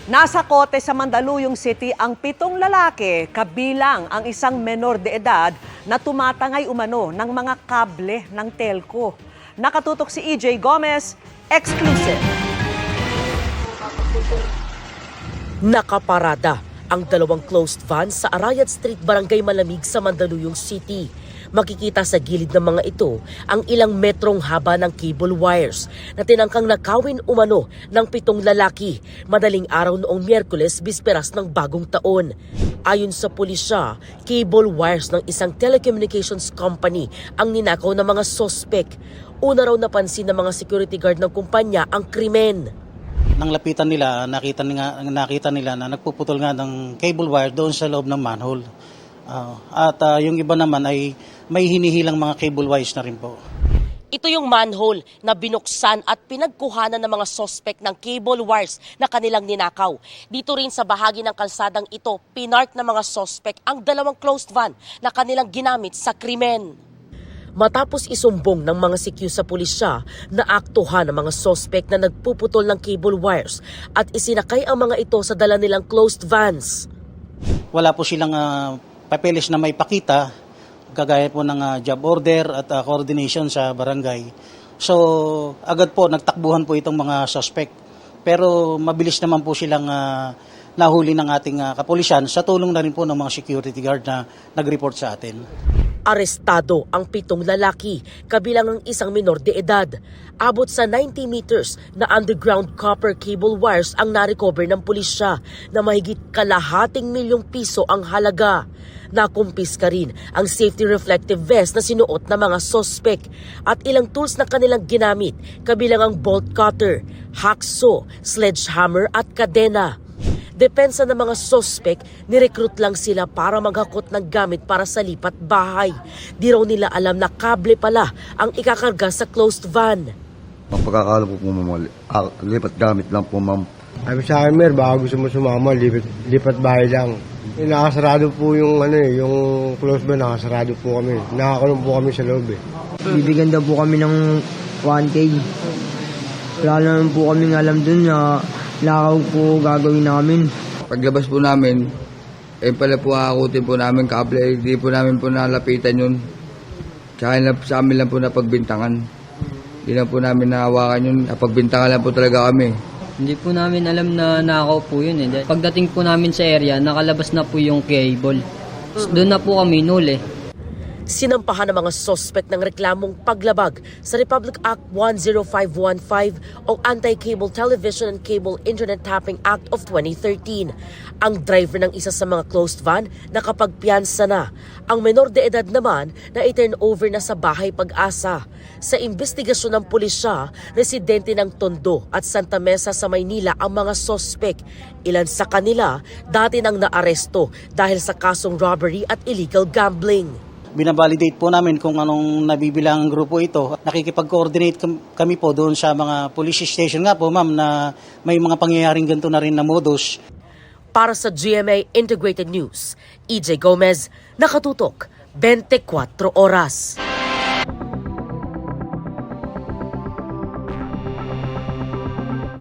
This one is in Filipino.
Nasa kote sa Mandaluyong City ang 7 lalaki kabilang ang isang menor de edad na tumatangay umano ng mga kable ng telco. Nakatutok si EJ Gomez, exclusive. Nakaparada ang 2 closed vans sa Arayat Street, Barangay Malamig sa Mandaluyong City. Makikita sa gilid ng mga ito ang ilang metrong haba ng cable wires na tinangkang nakawin umano ng 7 lalaki madaling araw noong Miyerkules, bisperas ng bagong taon. Ayon sa pulisya, cable wires ng isang telecommunications company ang ninakaw ng mga sospek. Una raw napansin ng mga security guard ng kumpanya ang krimen. Nang lapitan nila, nakita nila na nagpuputol nga ng cable wire doon sa loob ng manhole. Yung iba naman ay may hinihilang mga cable wires na rin po. Ito yung manhole na binuksan at pinagkuhanan ng mga sospek ng cable wires na kanilang ninakaw. Dito rin sa bahagi ng kalsadang ito, pinark ng mga sospek ang 2 closed van na kanilang ginamit sa krimen. Matapos isumbong ng mga CQ sa pulisya, naaktuhan ang mga sospek na nagpuputol ng cable wires at isinakay ang mga ito sa dala nilang closed vans. Wala po silang papeles na may pakita, kagaya po ng job order at coordination sa barangay. So agad po nagtakbuhan po itong mga suspect. Pero mabilis naman po silang nahuli ng ating kapulisan sa tulong na rin po ng mga security guard na nag-report sa atin. Arestado ang 7 lalaki, kabilang ang isang menor de edad. Abot sa 90 meters na underground copper cable wires ang narecover ng pulisya na mahigit ₱250,000 ang halaga. Nakumpiska rin ang safety reflective vest na sinuot ng mga sospek at ilang tools na kanilang ginamit, kabilang ang bolt cutter, hacksaw, sledgehammer at kadena. Depensa ng mga sospek, nirecruit lang sila para maghakot ng gamit para sa lipat bahay. Di raw nila alam na kable pala ang ikakarga sa closed van. Ang pagkakala po ma'am, lipat gamit lang po ma'am. Sabi sa akin, Mer, baka gusto mo sumama, lipat bahay lang. Nakasarado po yung yung closed van, nakasarado po kami. Nakakulong po kami sa loob . Bibigyan daw po kami ng 1K. Wala naman po kami alam dun na lakaw po gagawin namin. Paglabas po namin, pala po hakutin po namin kable, hindi po namin po nalapitan yun. Tsaka sa amin lang po napagbintangan. Hindi lang po namin nahawakan yun, napagbintangan lang po talaga kami. Hindi po namin alam na nakaw po yun . Pagdating po namin sa area, nakalabas na po yung cable. Doon na po kami nuli. Sinampahan ng mga sospek ng reklamong paglabag sa Republic Act 10515 o Anti-Cable Television and Cable Internet Tapping Act of 2013. Ang driver ng isa sa mga closed van nakapagpiyansa na. Ang menor de edad naman na i-turn over na sa Bahay Pag-asa. Sa investigasyon ng pulisya, residente ng Tondo at Santa Mesa sa Maynila ang mga sospek. Ilan sa kanila dati nang naaresto dahil sa kasong robbery at illegal gambling. Binabalidate po namin kung anong nabibilang grupo ito. Nakikipag-coordinate kami po doon sa mga police station nga po ma'am na may mga pangyayaring ganito na rin na modus. Para sa GMA Integrated News, EJ Gomez, nakatutok 24 oras.